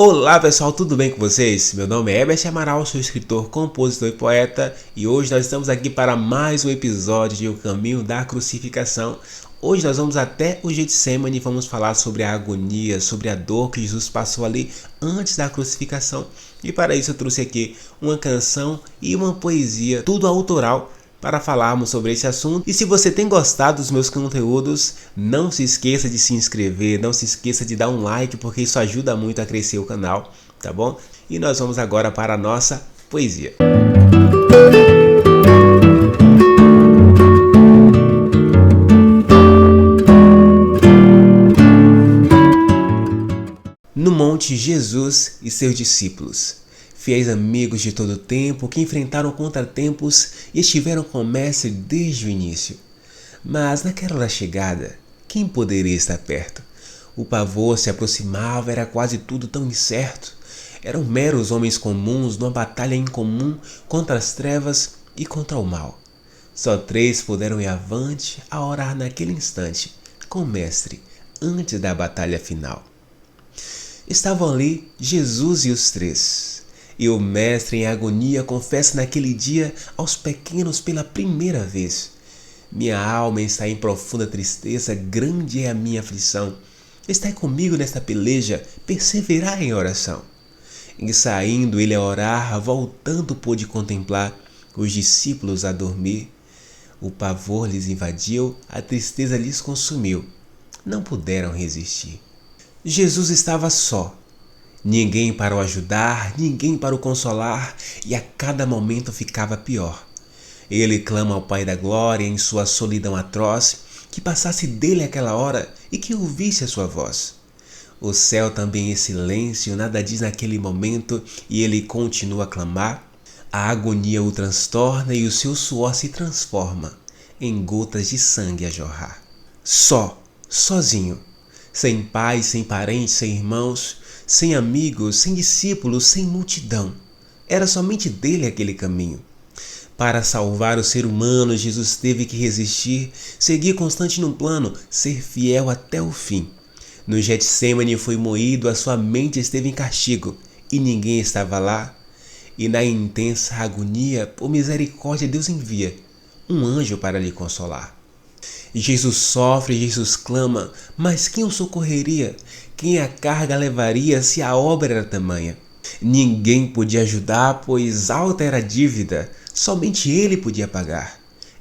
Olá pessoal, tudo bem com vocês? Meu nome é Herbert Amaral, sou escritor, compositor e poeta e hoje nós estamos aqui para mais um episódio de O Caminho da Crucificação. Hoje nós vamos até o Getsemane e vamos falar sobre a agonia, sobre a dor que Jesus passou ali antes da crucificação. E para isso eu trouxe aqui uma canção e uma poesia, tudo autoral, para falarmos sobre esse assunto. E se você tem gostado dos meus conteúdos, não se esqueça de se inscrever, não se esqueça de dar um like, porque isso ajuda muito a crescer o canal, tá bom? E nós vamos agora para a nossa poesia. No monte, Jesus e seus discípulos, fiéis amigos de todo o tempo, que enfrentaram contratempos e estiveram com o Mestre desde o início. Mas naquela hora chegada, quem poderia estar perto? O pavor se aproximava, era quase tudo tão incerto. Eram meros homens comuns numa batalha incomum contra as trevas e contra o mal. Só 3 puderam ir avante a orar naquele instante com o Mestre antes da batalha final. Estavam ali Jesus e os 3. E o Mestre em agonia confessa naquele dia aos pequenos pela primeira vez: minha alma está em profunda tristeza, grande é a minha aflição. Estai comigo nesta peleja, perseverai em oração. E saindo ele a orar, voltando pôde contemplar os discípulos a dormir. O pavor lhes invadiu, a tristeza lhes consumiu. Não puderam resistir. Jesus estava só. Ninguém para o ajudar, ninguém para o consolar, e a cada momento ficava pior. Ele clama ao Pai da Glória em sua solidão atroz, que passasse dele aquela hora e que ouvisse a sua voz. O céu também em silêncio, nada diz naquele momento, e ele continua a clamar. A agonia o transtorna e o seu suor se transforma em gotas de sangue a jorrar. Sozinho, sem pai, sem parentes, sem irmãos, sem amigos, sem discípulos, sem multidão. Era somente dele aquele caminho. Para salvar o ser humano, Jesus teve que resistir, seguir constante num plano, ser fiel até o fim. No Getsemane foi moído, a sua mente esteve em castigo, e ninguém estava lá. E na intensa agonia, por misericórdia, Deus envia um anjo para lhe consolar. Jesus sofre, Jesus clama, mas quem o socorreria? Quem a carga levaria se a obra era tamanha? Ninguém podia ajudar, pois alta era a dívida, somente ele podia pagar.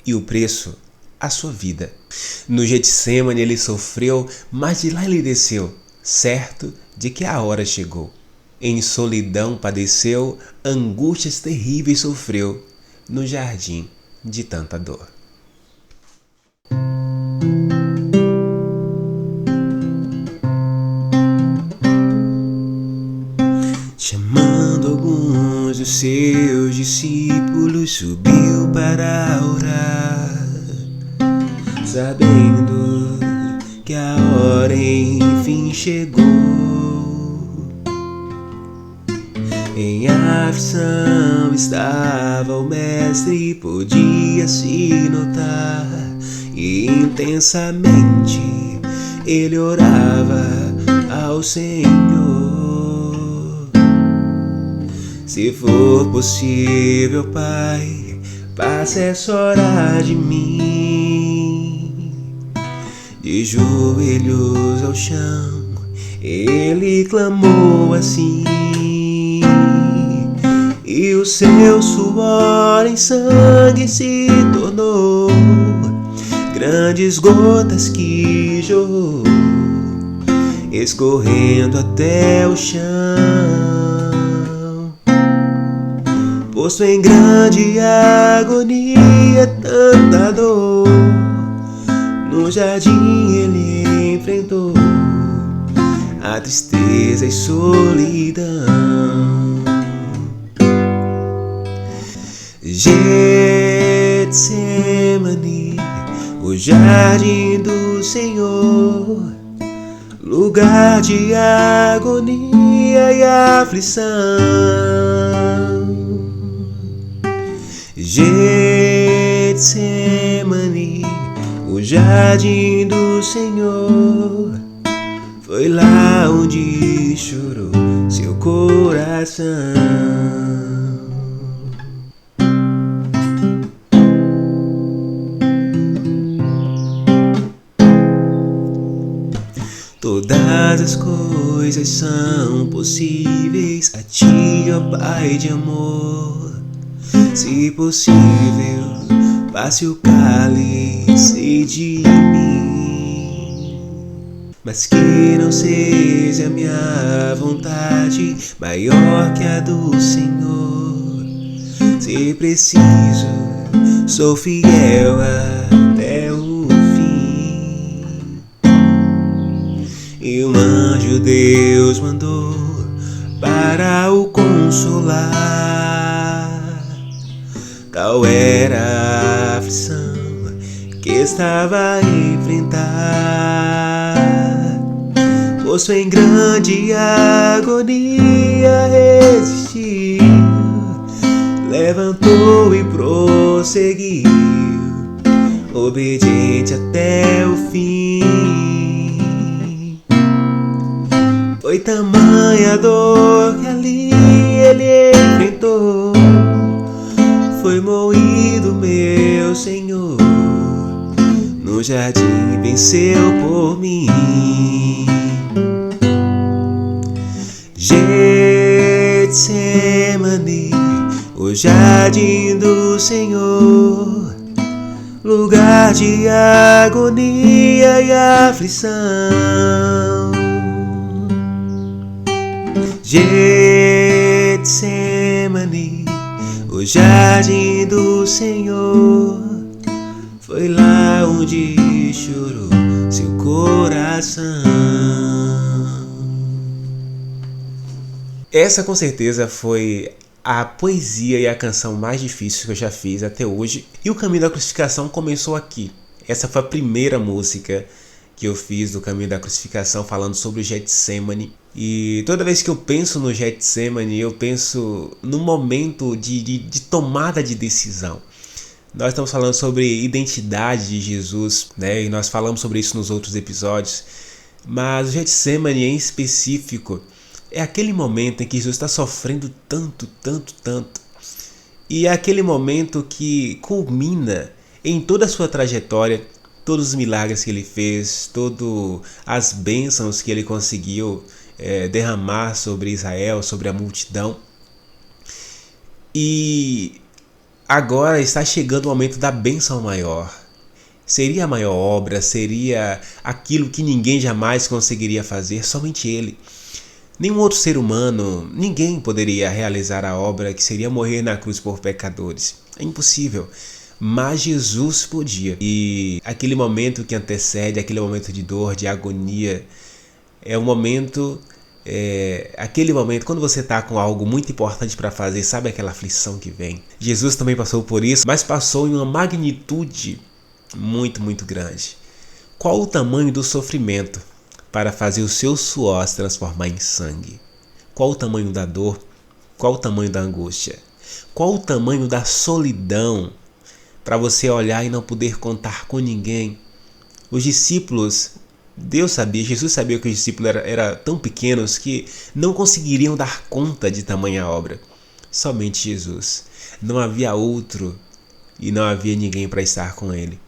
E o preço, a sua vida. No Getsemane ele sofreu, mas de lá ele desceu, certo de que a hora chegou. Em solidão padeceu, angústias terríveis sofreu, no jardim de tanta dor. Chamando alguns dos seus discípulos, subiu para orar, sabendo que a hora enfim chegou. Em aflição estava o Mestre, podia-se notar, e intensamente ele orava ao Senhor. Se for possível, Pai, passa essa hora de mim. De joelhos ao chão, ele clamou assim, e o seu suor em sangue se tornou grandes gotas que jorrou, escorrendo até o chão. Posto em grande agonia, tanta dor, no jardim ele enfrentou a tristeza e solidão. Getsemane, o jardim do Senhor, lugar de agonia e aflição. Getsemane, o jardim do Senhor, foi lá onde chorou seu coração. Todas as coisas são possíveis a ti, ó Pai de amor. Se possível, passe o cálice de mim, mas que não seja minha vontade maior que a do Senhor. Se preciso, sou fiel até o fim. E um anjo Deus mandou para o consolar. Tal era a aflição que estava a enfrentar, posto em grande agonia resistiu, levantou e prosseguiu, obediente até o fim. Foi tamanha a dor que ali ele enfrentou, foi moído meu Senhor, no jardim venceu por mim. Getsemane, o jardim do Senhor, lugar de agonia e aflição. Getsemane, o jardim do Senhor, foi lá onde chorou seu coração. Essa com certeza foi a poesia e a canção mais difícil que eu já fiz até hoje. E o Caminho da Crucificação começou aqui. Essa foi a primeira música que eu fiz do Caminho da Crucificação, falando sobre o Getsemane. E toda vez que eu penso no Getsemane, eu penso no momento de tomada de decisão. Nós estamos falando sobre identidade de Jesus, né? E nós falamos sobre isso nos outros episódios. Mas o Getsemane em específico é aquele momento em que Jesus está sofrendo tanto. E é aquele momento que culmina em toda a sua trajetória, todos os milagres que ele fez, todas as bênçãos que ele conseguiu derramar sobre Israel, sobre a multidão. E agora está chegando o momento da bênção maior. Seria a maior obra, seria aquilo que ninguém jamais conseguiria fazer, somente ele. Nenhum outro ser humano, ninguém poderia realizar a obra que seria morrer na cruz por pecadores. É impossível. Mas Jesus podia. E aquele momento que antecede, aquele momento de dor, de agonia, é um momento, aquele momento quando você está com algo muito importante para fazer, sabe aquela aflição que vem? Jesus também passou por isso, mas passou em uma magnitude muito grande. Qual o tamanho do sofrimento para fazer o seu suor se transformar em sangue? Qual o tamanho da dor? Qual o tamanho da angústia? Qual o tamanho da solidão para você olhar e não poder contar com ninguém? Os discípulos, Deus sabia, Jesus sabia que os discípulos eram tão pequenos que não conseguiriam dar conta de tamanha obra. Somente Jesus. Não havia outro e não havia ninguém para estar com ele.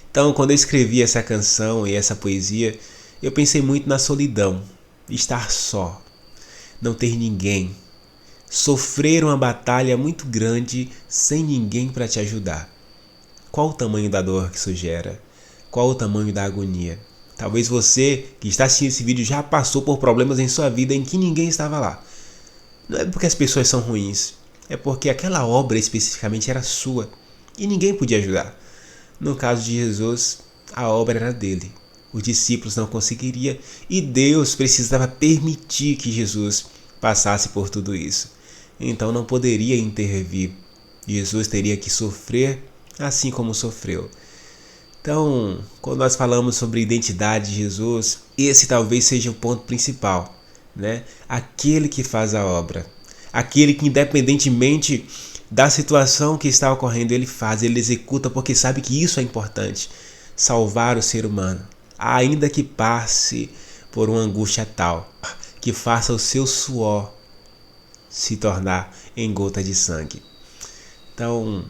Então, quando eu escrevi essa canção e essa poesia, eu pensei muito na solidão, estar só, não ter ninguém, sofrer uma batalha muito grande sem ninguém para te ajudar. Qual o tamanho da dor que isso gera? Qual o tamanho da agonia? Talvez você que está assistindo esse vídeo já passou por problemas em sua vida em que ninguém estava lá. Não é porque as pessoas são ruins, é porque aquela obra especificamente era sua e ninguém podia ajudar. No caso de Jesus, a obra era dele. Os discípulos não conseguiriam e Deus precisava permitir que Jesus passasse por tudo isso. Então não poderia intervir. Jesus teria que sofrer assim como sofreu. Então, quando nós falamos sobre a identidade de Jesus, esse talvez seja o ponto principal, né? Aquele que faz a obra. Aquele que, independentemente da situação que está ocorrendo, ele faz, ele executa, porque sabe que isso é importante. Salvar o ser humano. Ainda que passe por uma angústia tal que faça o seu suor se tornar em gota de sangue. Então,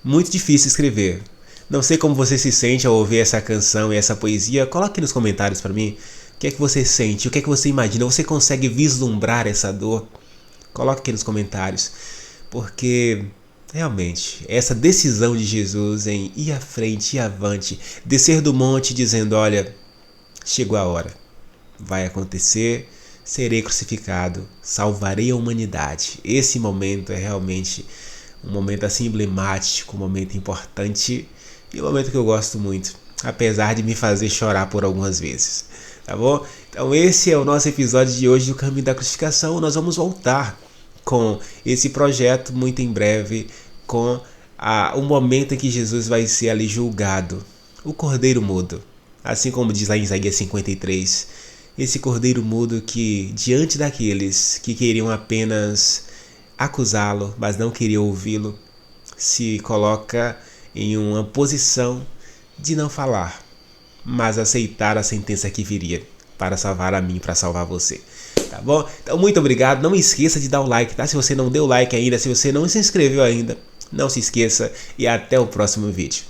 muito difícil escrever. Não sei como você se sente ao ouvir essa canção e essa poesia. Coloque nos comentários para mim o que é que você sente, o que é que você imagina. Você consegue vislumbrar essa dor? Coloque aqui nos comentários, porque realmente essa decisão de Jesus em ir à frente, ir avante, descer do monte dizendo: olha, chegou a hora, vai acontecer, serei crucificado, salvarei a humanidade. Esse momento é realmente um momento assim emblemático, um momento importante e um momento que eu gosto muito, apesar de me fazer chorar por algumas vezes, tá bom? Então esse é o nosso episódio de hoje do Caminho da Crucificação. Nós vamos voltar com esse projeto muito em breve, com o momento em que Jesus vai ser ali julgado, o Cordeiro Mudo, assim como diz lá em Isaías 53, esse Cordeiro Mudo que diante daqueles que queriam apenas acusá-lo, mas não queriam ouvi-lo, se coloca em uma posição de não falar, mas aceitar a sentença que viria para salvar a mim, para salvar você. Tá bom? Então muito obrigado, não esqueça de dar o like, tá? Se você não deu like ainda, se você não se inscreveu ainda, não se esqueça e até o próximo vídeo.